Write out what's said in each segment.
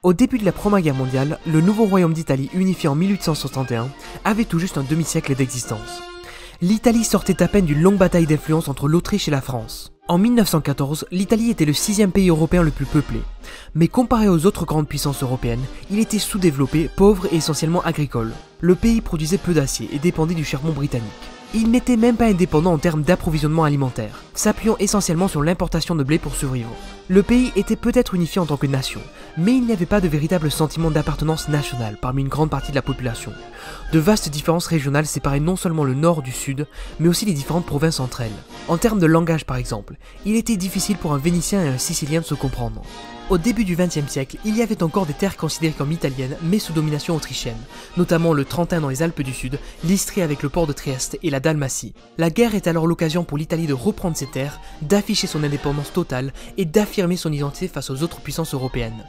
Au début de la Première Guerre mondiale, le nouveau royaume d'Italie, unifié en 1861, avait tout juste un demi-siècle d'existence. L'Italie sortait à peine d'une longue bataille d'influence entre l'Autriche et la France. En 1914, l'Italie était le 6e pays européen le plus peuplé. Mais comparé aux autres grandes puissances européennes, il était sous-développé, pauvre et essentiellement agricole. Le pays produisait peu d'acier et dépendait du charbon britannique. Il n'était même pas indépendant en termes d'approvisionnement alimentaire, s'appuyant essentiellement sur l'importation de blé pour survivre. Le pays était peut-être unifié en tant que nation, mais il n'y avait pas de véritable sentiment d'appartenance nationale parmi une grande partie de la population. De vastes différences régionales séparaient non seulement le nord du sud, mais aussi les différentes provinces entre elles. En termes de langage par exemple, il était difficile pour un Vénitien et un Sicilien de se comprendre. Au début du XXe siècle, il y avait encore des terres considérées comme italiennes mais sous domination autrichienne, notamment le Trentin dans les Alpes du Sud, l'Istrie avec le port de Trieste et la Dalmatie. La guerre est alors l'occasion pour l'Italie de reprendre ses terres, d'afficher son indépendance totale et d'affirmer son identité face aux autres puissances européennes.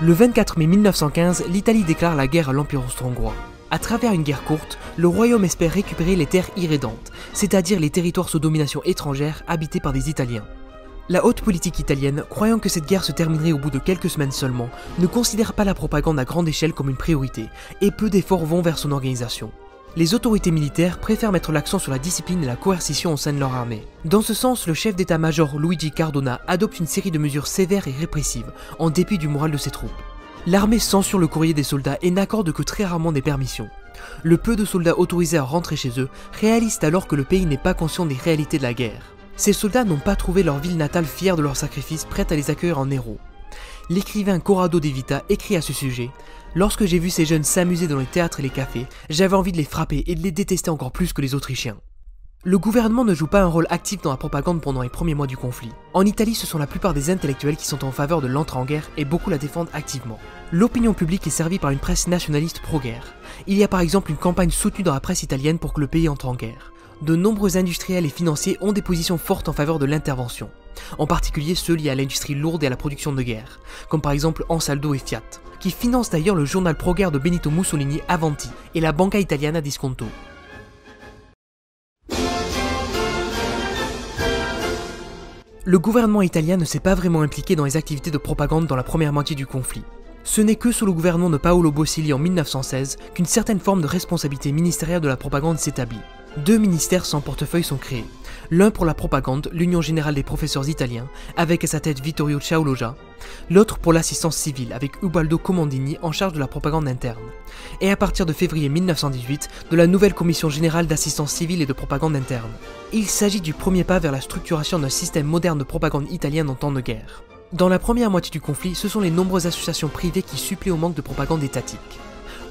Le 24 mai 1915, l'Italie déclare la guerre à l'Empire austro-hongrois. À travers une guerre courte, le royaume espère récupérer les terres irrédentes, c'est-à-dire les territoires sous domination étrangère habités par des Italiens. La haute politique italienne, croyant que cette guerre se terminerait au bout de quelques semaines seulement, ne considère pas la propagande à grande échelle comme une priorité, et peu d'efforts vont vers son organisation. Les autorités militaires préfèrent mettre l'accent sur la discipline et la coercition au sein de leur armée. Dans ce sens, le chef d'état-major Luigi Cardona adopte une série de mesures sévères et répressives, en dépit du moral de ses troupes. L'armée censure le courrier des soldats et n'accorde que très rarement des permissions. Le peu de soldats autorisés à rentrer chez eux réalisent alors que le pays n'est pas conscient des réalités de la guerre. Ces soldats n'ont pas trouvé leur ville natale fière de leur sacrifice, prête à les accueillir en héros. L'écrivain Corrado De Vita écrit à ce sujet « Lorsque j'ai vu ces jeunes s'amuser dans les théâtres et les cafés, j'avais envie de les frapper et de les détester encore plus que les Autrichiens. » Le gouvernement ne joue pas un rôle actif dans la propagande pendant les premiers mois du conflit. En Italie, ce sont la plupart des intellectuels qui sont en faveur de l'entrée en guerre et beaucoup la défendent activement. L'opinion publique est servie par une presse nationaliste pro-guerre. Il y a par exemple une campagne soutenue dans la presse italienne pour que le pays entre en guerre. De nombreux industriels et financiers ont des positions fortes en faveur de l'intervention, en particulier ceux liés à l'industrie lourde et à la production de guerre, comme par exemple Ansaldo et Fiat, qui financent d'ailleurs le journal pro-guerre de Benito Mussolini Avanti et la Banca Italiana di Sconto. Le gouvernement italien ne s'est pas vraiment impliqué dans les activités de propagande dans la première moitié du conflit. Ce n'est que sous le gouvernement de Paolo Bosilli en 1916 qu'une certaine forme de responsabilité ministérielle de la propagande s'établit. 2 ministères sans portefeuille sont créés. L'un pour la propagande, l'Union Générale des Professeurs Italiens, avec à sa tête Vittorio Ciaologia. L'autre pour l'assistance civile, avec Ubaldo Comandini en charge de la propagande interne. Et à partir de février 1918, de la nouvelle Commission Générale d'Assistance Civile et de Propagande Interne. Il s'agit du premier pas vers la structuration d'un système moderne de propagande italienne en temps de guerre. Dans la première moitié du conflit, ce sont les nombreuses associations privées qui suppléent au manque de propagande étatique.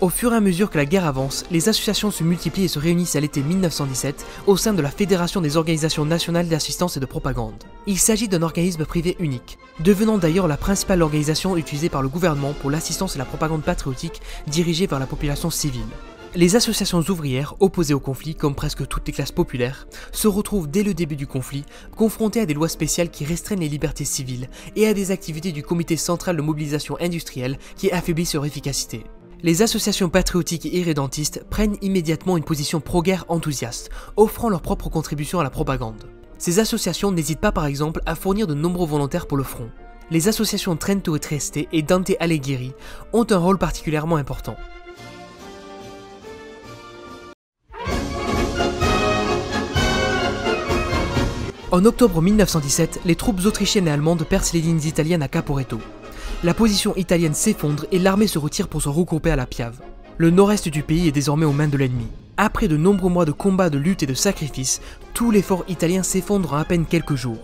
Au fur et à mesure que la guerre avance, les associations se multiplient et se réunissent à l'été 1917 au sein de la Fédération des organisations nationales d'assistance et de propagande. Il s'agit d'un organisme privé unique, devenant d'ailleurs la principale organisation utilisée par le gouvernement pour l'assistance et la propagande patriotique dirigée vers la population civile. Les associations ouvrières, opposées au conflit, comme presque toutes les classes populaires, se retrouvent dès le début du conflit, confrontées à des lois spéciales qui restreignent les libertés civiles et à des activités du Comité central de mobilisation industrielle qui affaiblissent leur efficacité. Les associations patriotiques et irrédentistes prennent immédiatement une position pro-guerre enthousiaste, offrant leur propre contribution à la propagande. Ces associations n'hésitent pas par exemple à fournir de nombreux volontaires pour le front. Les associations Trento et Trieste et Dante Alighieri ont un rôle particulièrement important. En octobre 1917, les troupes autrichiennes et allemandes percent les lignes italiennes à Caporetto. La position italienne s'effondre et l'armée se retire pour se regrouper à la Piave. Le nord-est du pays est désormais aux mains de l'ennemi. Après de nombreux mois de combats, de luttes et de sacrifices, tout l'effort italien s'effondre en à peine quelques jours.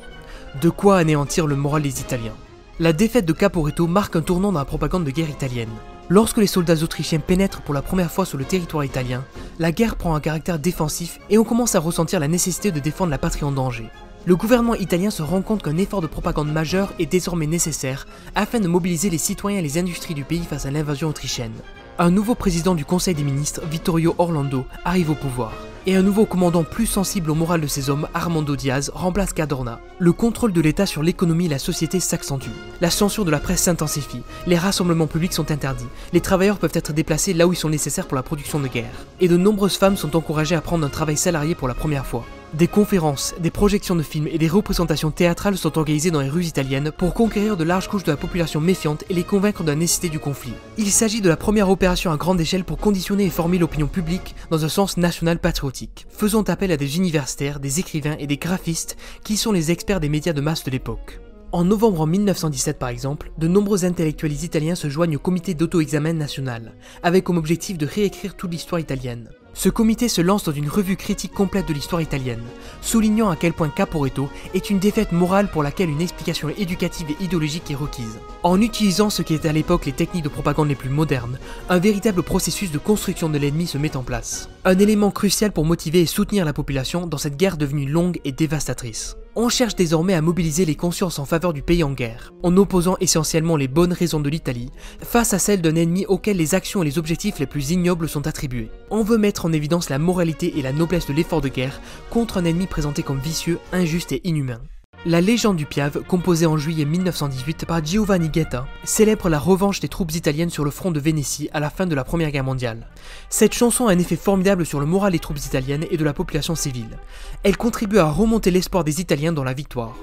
De quoi anéantir le moral des Italiens. La défaite de Caporetto marque un tournant dans la propagande de guerre italienne. Lorsque les soldats autrichiens pénètrent pour la première fois sur le territoire italien, la guerre prend un caractère défensif et on commence à ressentir la nécessité de défendre la patrie en danger. Le gouvernement italien se rend compte qu'un effort de propagande majeur est désormais nécessaire afin de mobiliser les citoyens et les industries du pays face à l'invasion autrichienne. Un nouveau président du Conseil des ministres, Vittorio Orlando, arrive au pouvoir, et un nouveau commandant plus sensible au moral de ses hommes, Armando Diaz, remplace Cadorna. Le contrôle de l'État sur l'économie et la société s'accentue. La censure de la presse s'intensifie, les rassemblements publics sont interdits, les travailleurs peuvent être déplacés là où ils sont nécessaires pour la production de guerre, et de nombreuses femmes sont encouragées à prendre un travail salarié pour la première fois. Des conférences, des projections de films et des représentations théâtrales sont organisées dans les rues italiennes pour conquérir de larges couches de la population méfiante et les convaincre de la nécessité du conflit. Il s'agit de la première opération à grande échelle pour conditionner et former l'opinion publique dans un sens national patriotique, faisant appel à des universitaires, des écrivains et des graphistes qui sont les experts des médias de masse de l'époque. En novembre 1917 par exemple, de nombreux intellectuels italiens se joignent au comité d'auto-examen national, avec comme objectif de réécrire toute l'histoire italienne. Ce comité se lance dans une revue critique complète de l'histoire italienne, soulignant à quel point Caporetto est une défaite morale pour laquelle une explication éducative et idéologique est requise. En utilisant ce qui était à l'époque les techniques de propagande les plus modernes, un véritable processus de construction de l'ennemi se met en place. Un élément crucial pour motiver et soutenir la population dans cette guerre devenue longue et dévastatrice. On cherche désormais à mobiliser les consciences en faveur du pays en guerre, en opposant essentiellement les bonnes raisons de l'Italie face à celles d'un ennemi auquel les actions et les objectifs les plus ignobles sont attribués. On veut mettre en évidence la moralité et la noblesse de l'effort de guerre contre un ennemi présenté comme vicieux, injuste et inhumain. La légende du Piave, composée en juillet 1918 par Giovanni Guetta, célèbre la revanche des troupes italiennes sur le front de Vénétie à la fin de la Première Guerre mondiale. Cette chanson a un effet formidable sur le moral des troupes italiennes et de la population civile. Elle contribue à remonter l'espoir des Italiens dans la victoire.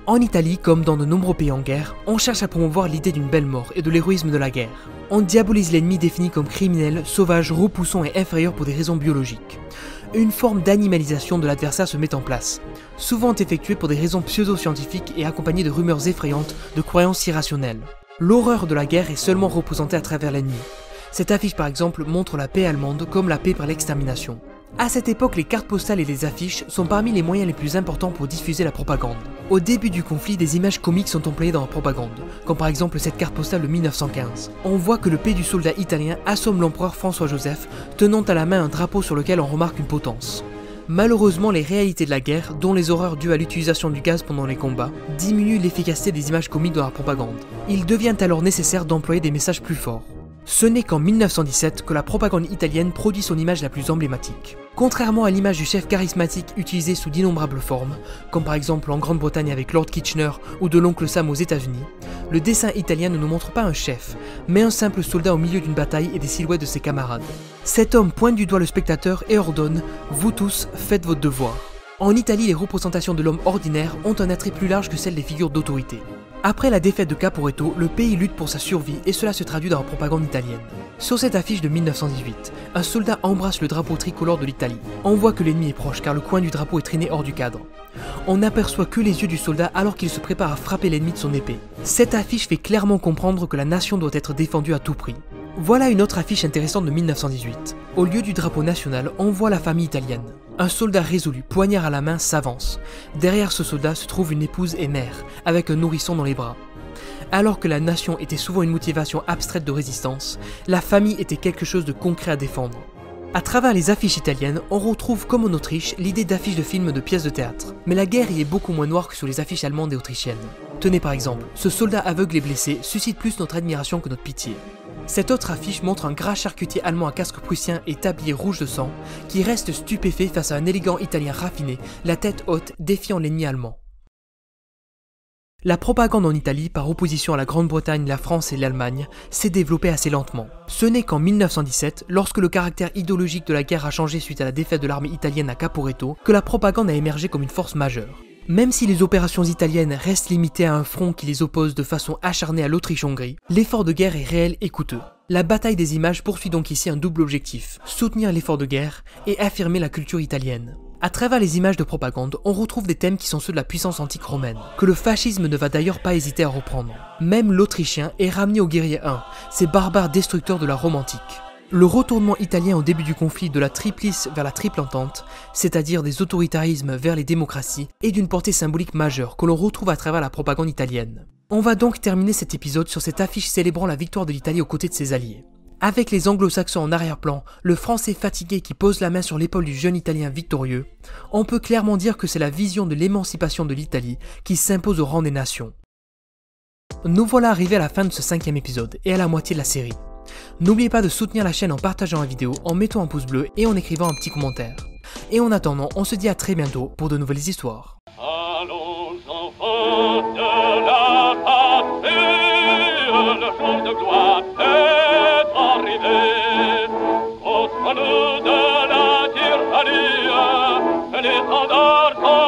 En Italie, comme dans de nombreux pays en guerre, on cherche à promouvoir l'idée d'une belle mort et de l'héroïsme de la guerre. On diabolise l'ennemi défini comme criminel, sauvage, repoussant et inférieur pour des raisons biologiques. Une forme d'animalisation de l'adversaire se met en place, souvent effectuée pour des raisons pseudo-scientifiques et accompagnée de rumeurs effrayantes, de croyances irrationnelles. L'horreur de la guerre est seulement représentée à travers l'ennemi. Cette affiche par exemple montre la paix allemande comme la paix par l'extermination. À cette époque, les cartes postales et les affiches sont parmi les moyens les plus importants pour diffuser la propagande. Au début du conflit, des images comiques sont employées dans la propagande, comme par exemple cette carte postale de 1915. On voit que le pays du soldat italien assomme l'empereur François-Joseph, tenant à la main un drapeau sur lequel on remarque une potence. Malheureusement, les réalités de la guerre, dont les horreurs dues à l'utilisation du gaz pendant les combats, diminuent l'efficacité des images comiques dans la propagande. Il devient alors nécessaire d'employer des messages plus forts. Ce n'est qu'en 1917 que la propagande italienne produit son image la plus emblématique. Contrairement à l'image du chef charismatique utilisée sous d'innombrables formes, comme par exemple en Grande-Bretagne avec Lord Kitchener ou de l'oncle Sam aux États-Unis, le dessin italien ne nous montre pas un chef, mais un simple soldat au milieu d'une bataille et des silhouettes de ses camarades. Cet homme pointe du doigt le spectateur et ordonne « Vous tous, faites votre devoir ». En Italie, les représentations de l'homme ordinaire ont un attrait plus large que celles des figures d'autorité. Après la défaite de Caporetto, le pays lutte pour sa survie et cela se traduit dans la propagande italienne. Sur cette affiche de 1918, un soldat embrasse le drapeau tricolore de l'Italie. On voit que l'ennemi est proche car le coin du drapeau est traîné hors du cadre. On n'aperçoit que les yeux du soldat alors qu'il se prépare à frapper l'ennemi de son épée. Cette affiche fait clairement comprendre que la nation doit être défendue à tout prix. Voilà une autre affiche intéressante de 1918. Au lieu du drapeau national, on voit la famille italienne. Un soldat résolu, poignard à la main, s'avance. Derrière ce soldat se trouve une épouse et mère, avec un nourrisson dans les bras. Alors que la nation était souvent une motivation abstraite de résistance, la famille était quelque chose de concret à défendre. À travers les affiches italiennes, on retrouve comme en Autriche l'idée d'affiches de films de pièces de théâtre. Mais la guerre y est beaucoup moins noire que sur les affiches allemandes et autrichiennes. Tenez par exemple, ce soldat aveugle et blessé suscite plus notre admiration que notre pitié. Cette autre affiche montre un gras charcutier allemand à casque prussien et tablier rouge de sang qui reste stupéfait face à un élégant italien raffiné, la tête haute, défiant l'ennemi allemand. La propagande en Italie, par opposition à la Grande-Bretagne, la France et l'Allemagne, s'est développée assez lentement. Ce n'est qu'en 1917, lorsque le caractère idéologique de la guerre a changé suite à la défaite de l'armée italienne à Caporetto, que la propagande a émergé comme une force majeure. Même si les opérations italiennes restent limitées à un front qui les oppose de façon acharnée à l'Autriche-Hongrie, l'effort de guerre est réel et coûteux. La bataille des images poursuit donc ici un double objectif, soutenir l'effort de guerre et affirmer la culture italienne. À travers les images de propagande, on retrouve des thèmes qui sont ceux de la puissance antique romaine, que le fascisme ne va d'ailleurs pas hésiter à reprendre. Même l'Autrichien est ramené au guerrier 1, ces barbares destructeurs de la Rome antique. Le retournement italien au début du conflit de la Triplice vers la Triple Entente, c'est-à-dire des autoritarismes vers les démocraties, est d'une portée symbolique majeure que l'on retrouve à travers la propagande italienne. On va donc terminer cet épisode sur cette affiche célébrant la victoire de l'Italie aux côtés de ses alliés. Avec les anglo-saxons en arrière-plan, le français fatigué qui pose la main sur l'épaule du jeune italien victorieux, on peut clairement dire que c'est la vision de l'émancipation de l'Italie qui s'impose au rang des nations. Nous voilà arrivés à la fin de ce 5e épisode et à la moitié de la série. N'oubliez pas de soutenir la chaîne en partageant la vidéo, en mettant un pouce bleu et en écrivant un petit commentaire. Et en attendant, on se dit à très bientôt pour de nouvelles histoires. Allons enfants de la patrie, le jour de gloire est arrivé. Contre nous de la tyrannie, les standards sont